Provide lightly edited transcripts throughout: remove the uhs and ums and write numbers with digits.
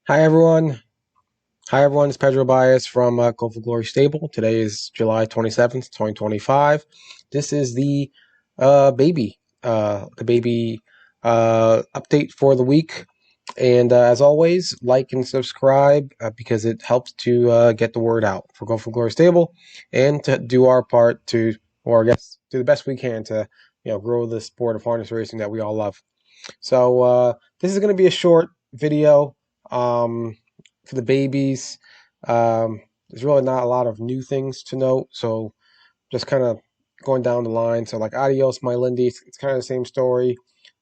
Hi everyone. Hi everyone. It's Pedro Baez from Go for Glory Stable. Today is July 27th, 2025. This is the baby update for the week. And as always, like and subscribe because it helps to get the word out for Go for Glory Stable and to do our part to, or I guess, do the best we can to, grow the sport of harness racing that we all love. So this is going to be a short video for the babies. There's really not a lot of new things to note, so just kind of going down the line. So like Adios, My Lindy, it's kind of the same story.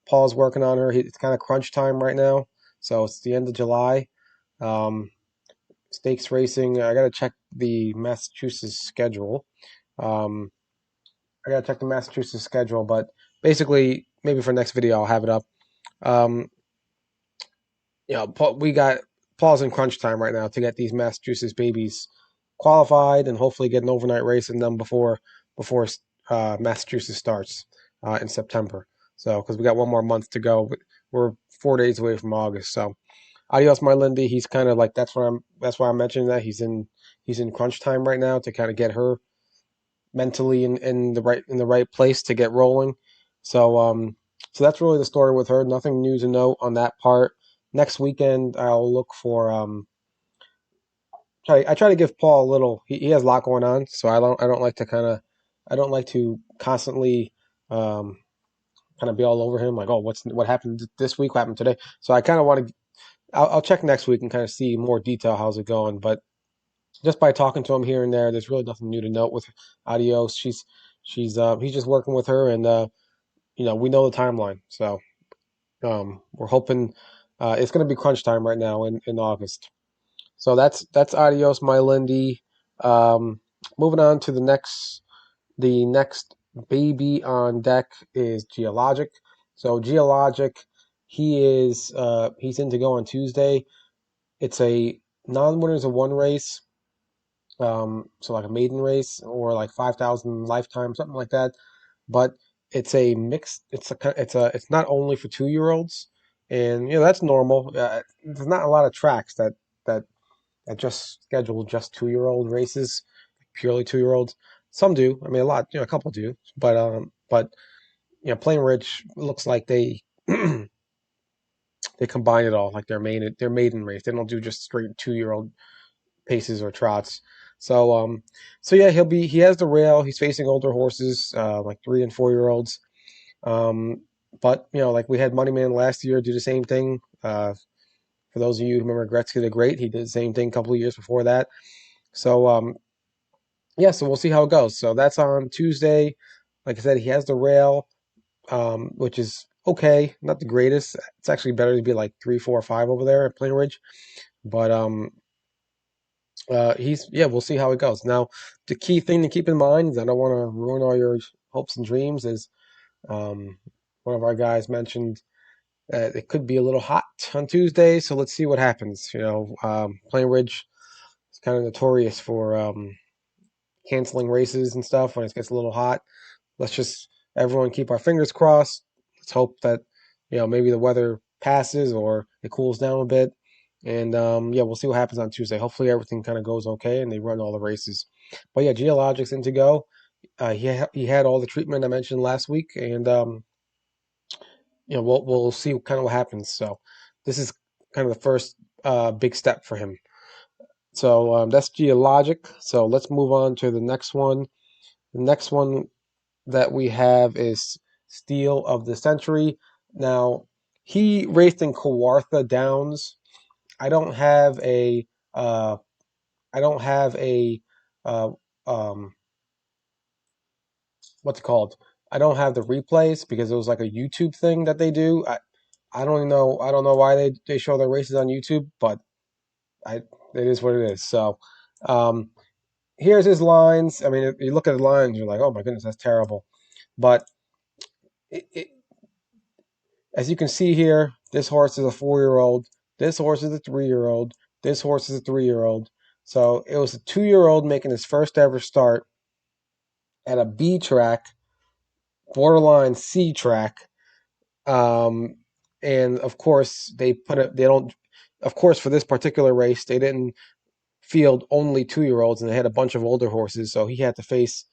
Paul's working on her. It's kind of crunch time right now, so it's the end of July. Um, Stakes racing. I got to check the Massachusetts schedule. Um, but basically, maybe for next video I'll have it up. Um, we got Paul's in crunch time right now to get these Massachusetts babies qualified and hopefully get an overnight race in them before Massachusetts starts in September. So because we got one more month to go, we're 4 days away from August. So adios, my Lindy. He's kind of like that's why I'm mentioning that he's in crunch time right now to kind of get her mentally in the right place to get rolling. So so that's really the story with her. Nothing new to note on that part. Next weekend I'll look for I try to give Paul a little he has a lot going on, so I don't like to constantly um kind of be all over him like, oh, what happened this week, what happened today. So I kind of want to I'll check next week and kind of see more detail how's it going, but just by talking to him here and there, there's really nothing new to note with Adios. He's just working with her, and we know the timeline, so we're hoping it's going to be crunch time right now in August. So that's Adios, my Lindy. Um, Moving on to the next baby on deck is Geologic. So Geologic, he's in to go on Tuesday. It's a non-winners of one race, so like a maiden race or like 5,000 lifetime, something like that. But it's a mixed. It's not only for 2-year-olds, and that's normal. There's not a lot of tracks that that just schedule just 2-year-old races, purely 2-year-olds. Some do. I mean, a lot. A couple do. But Plain Ridge looks like they combine it all, like their maiden race. They don't do just straight 2-year-old paces or trots. So so yeah, he has the rail. He's facing older horses, like 3 and 4-year-olds. Um, but like we had Moneyman last year do the same thing. For those of you who remember Gretzky the Great, he did the same thing a couple of years before that. So yeah, so we'll see how it goes. So that's on Tuesday. Like I said, he has the rail, which is okay, not the greatest. It's actually better to be like 3, 4, 5 over there at Plain Ridge. But we'll see how it goes. Now, the key thing to keep in mind is I don't want to ruin all your hopes and dreams. Is um, one of our guys mentioned it could be a little hot on Tuesday, so let's see what happens. Plain Ridge is kind of notorious for canceling races and stuff when it gets a little hot. Let's just everyone keep our fingers crossed. Let's hope that maybe the weather passes or it cools down a bit. And yeah, we'll see what happens on Tuesday. Hopefully everything kind of goes okay and they run all the races. But yeah, Geologic's in to go. He had all the treatment I mentioned last week, and we'll see kind of what happens. So this is kind of the first big step for him. So that's Geologic. So let's move on to the next one. The next one that we have is Steel of the Century. Now, he raced in Kawartha Downs. I don't have a uh, I don't have a uh, um, what's it called? I don't have the replays because it was like a YouTube thing that they do. I don't even know. I don't know why they show their races on YouTube, but I it is what it is. So um, here's his lines. I mean, if you look at the lines, you're like, oh my goodness, that's terrible. But it, as you can see here, this horse is a 4-year-old. This horse is a 3-year-old. This horse is a 3-year-old. So it was a 2-year-old making his first ever start at a B track, borderline C track. Um, and of course, they put it. They don't. of course, for this particular race, they didn't field only 2-year-olds, and they had a bunch of older horses, so he had to face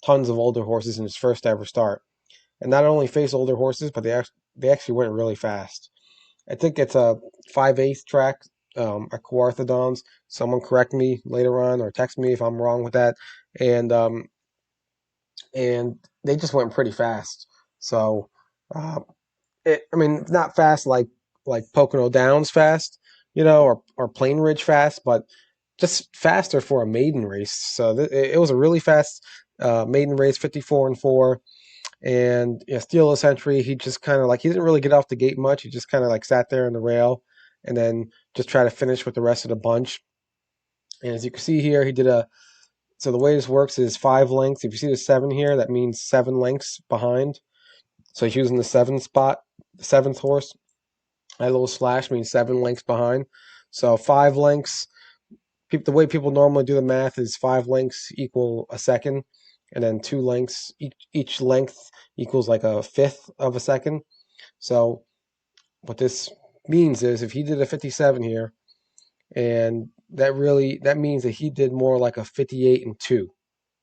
tons of older horses in his first ever start. And not only face older horses, but they actually went really fast. I think it's a 5/8 track at Kawartha Downs. Someone correct me later on or text me if I'm wrong with that. And and they just went pretty fast. So uh, I mean, not fast like Pocono Downs fast, or Plain Ridge fast, but just faster for a maiden race. So it was a really fast maiden race, 54-4. And Steel of the Century, he just kind of like he didn't really get off the gate much. He just kind of like sat there in the rail and then just try to finish with the rest of the bunch. And as you can see here, he did a so the way this works is 5 lengths. If you see the 7 here, that means 7 lengths behind. So he's using the 7th spot, the 7th horse. That little slash means 7 lengths behind. So 5 lengths. The way people normally do the math is 5 lengths equal a second, and then 2 lengths. Each length equals like a fifth of a second. So what this means is if he did a 57 here, and that means that he did more like a 58-2. So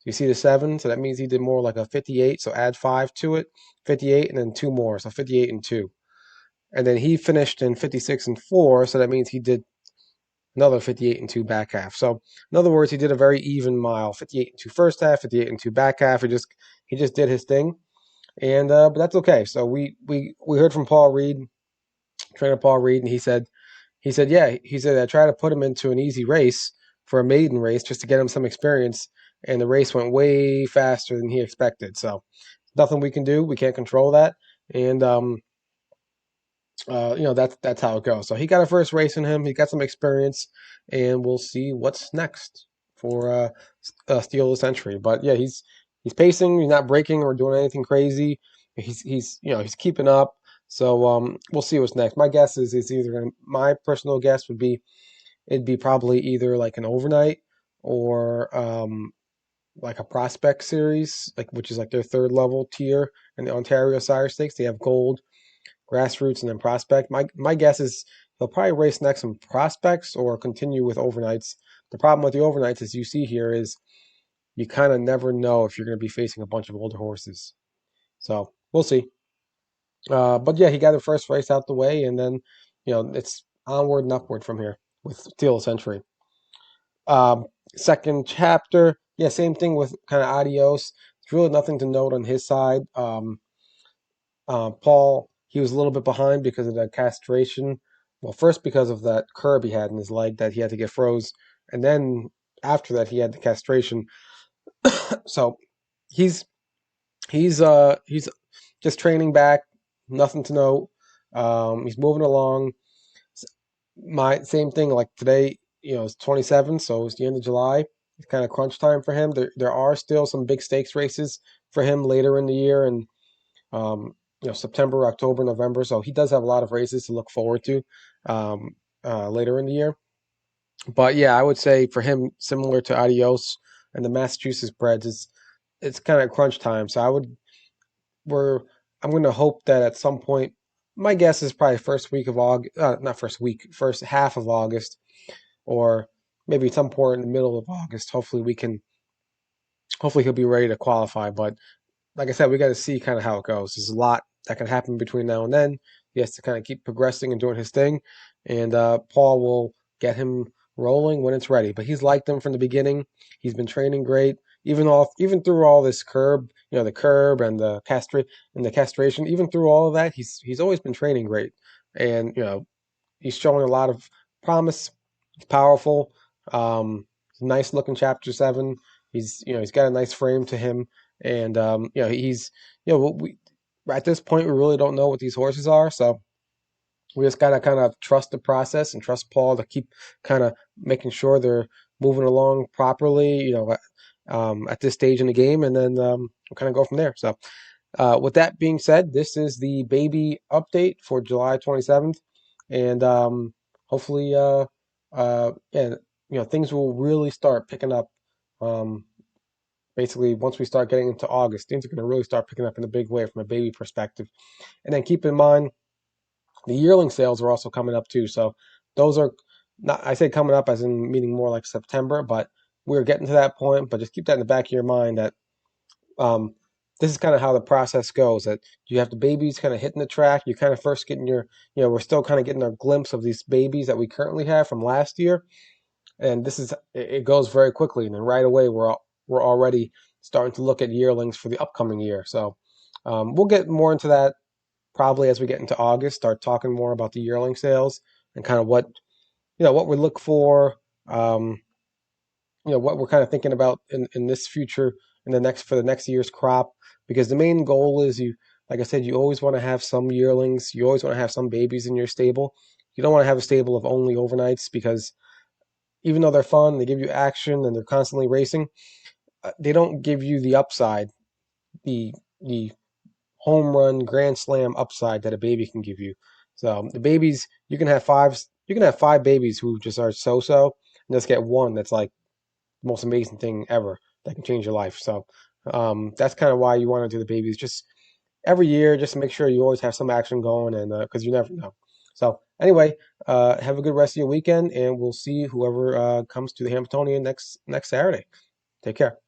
you see the 7, so that means he did more like a 58. So add 5 to it, 58, and then 2 more, so 58-2. And then he finished in 56-4, so that means he did another 58-2 back half. So in other words, he did a very even mile, 58-2 first half, 58-2 back half. He just did his thing, and but that's okay. So we heard from Paul Reed, trainer Paul Reed, and he said I tried to put him into an easy race for a maiden race just to get him some experience, and the race went way faster than he expected. So nothing we can do. We can't control that, and that's how it goes. So he got a first race in him. He got some experience, and we'll see what's next for Steel of the Century. But yeah, he's pacing. He's not breaking or doing anything crazy. He's keeping up. So we'll see what's next. My guess is it's either my personal guess would be it'd be probably either like an overnight or like a prospect series, like which is like their third level tier in the Ontario Sire Stakes. They have gold, grassroots, and then prospect. My guess is he'll probably race next in prospects or continue with overnights. The problem with the overnights, as you see here, is you kind of never know if you're going to be facing a bunch of older horses. So we'll see. But yeah, he got the first race out the way, and then it's onward and upward from here with Steel Century. Um, Second chapter, yeah, same thing with kind of Adios. There's really nothing to note on his side. Paul, he was a little bit behind because of that castration. Well, first because of that curb he had in his leg that he had to get froze, and then after that he had the castration. So he's he's just training back, nothing to note. He's moving along. My same thing like today, it's 27, so it's the end of July. It's kind of crunch time for him. There are still some big stakes races for him later in the year, and September, October, November. So he does have a lot of races to look forward to later in the year. But yeah, I would say for him, similar to Adios and the Massachusetts breds, it's kind of crunch time. So we're I'm going to hope that at some point, my guess is probably first week of August, not first week, first half of August, or maybe some point in the middle of August. Hopefully he'll be ready to qualify. But like I said, we got to see kind of how it goes. There's a lot that can happen between now and then. He has to kind of keep progressing and doing his thing, and Paul will get him rolling when it's ready. But he's liked him from the beginning. He's been training great, even through all this curb, the curb and the castration. Even through all of that, he's always been training great, and he's showing a lot of promise. He's powerful. Nice looking chapter 7. He's got a nice frame to him, and he's we at this point we really don't know what these horses are, so we just gotta kind of trust the process and trust Paul to keep kind of making sure they're moving along properly, at this stage in the game, and then we'll kind of go from there. So with that being said, this is the baby update for July 27th, and hopefully, yeah, things will really start picking up. Um, Basically, once we start getting into August, things are going to really start picking up in a big way from a baby perspective. And then keep in mind, the yearling sales are also coming up too. So those are not, I say coming up as in meaning more like September, but we're getting to that point. But just keep that in the back of your mind that um, this is kind of how the process goes. That you have the babies kind of hitting the track. You kind of first getting your, we're still kind of getting our glimpse of these babies that we currently have from last year, and this is it goes very quickly, and then right away we're already starting to look at yearlings for the upcoming year. So we'll get more into that probably as we get into August. Start talking more about the yearling sales and kind of what we look for. Um, what we're kind of thinking about in this future in the next for the next year's crop, because the main goal is like I said, you always want to have some yearlings, you always want to have some babies in your stable. You don't want to have a stable of only overnights, because even though they're fun, they give you action and they're constantly racing, they don't give you the upside, the home run grand slam upside that a baby can give you. So the babies, you can have five babies who just are so and just get one that's like most amazing thing ever that can change your life. So that's kind of why you want to do the babies. Just every year, just make sure you always have some action going, and because you never know. So anyway, have a good rest of your weekend, and we'll see whoever comes to the Hamptonian next Saturday. Take care.